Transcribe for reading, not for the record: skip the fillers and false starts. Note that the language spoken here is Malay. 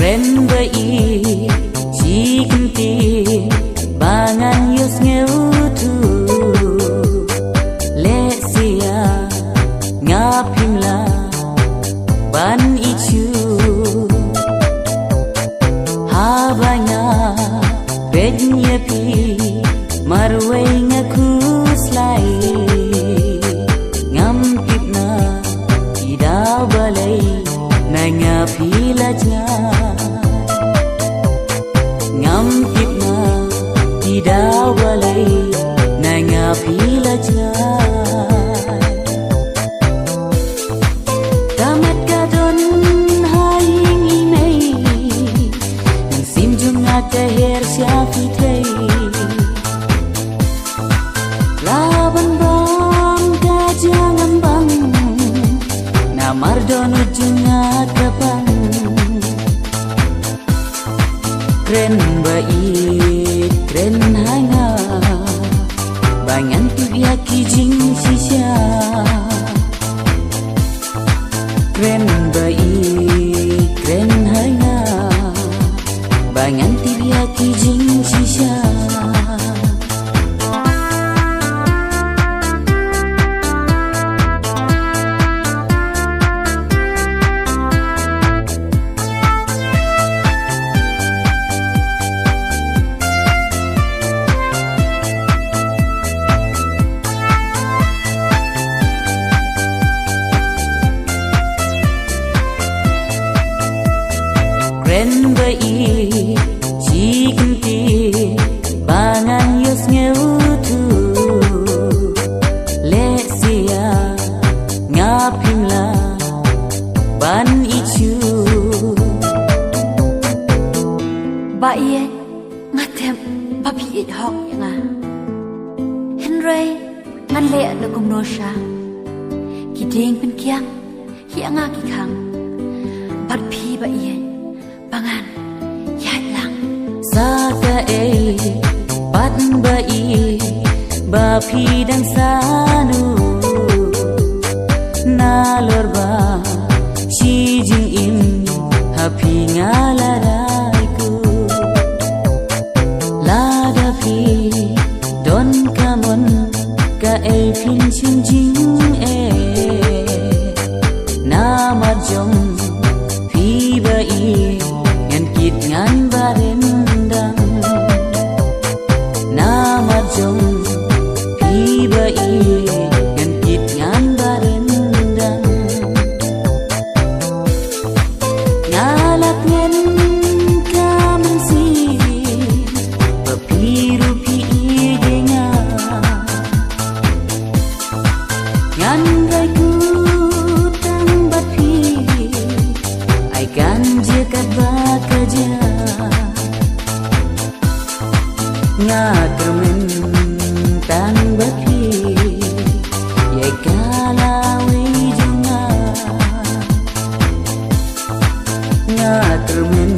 Kren bei jikenti bangan yus ngeutu lesia ngapimla ban ichu habanya bednya pi marwai ngaku slai ngampipna tidak balai nanya pilajnya ngampipna tidak balai nanya pilajnya tamat kadon haing imei nang simjung ateher syafitei laban bang kajangan bang namar dono jungat kapang kren bait kren hanga bangan tu yaki jing sisya kren bait kren hanga bangan tu yaki jing sisya kren bei jikenti bangan yus ngeutu lesia ngapimla ban ichu ba ye ngatem papi it hok nga henry ngan le na kum no sha ki ding pen kyang hi anga ki khang bat phi ba ye bangan yat lang saka pat bai ba phi dan sanu nalor ba chi jing im happy ngalarai ku lada phi don kamon ka phin chin jing nama jom phi bai ngan kit ngan barendang nama jom phi bai ngan kit ngan barendang ngalak ngan kamen si papiru pi denga ngan rai ku tang bat phi ai kan je kat bakaja ngatermen tan bat phi ye kala wi junga ngatermen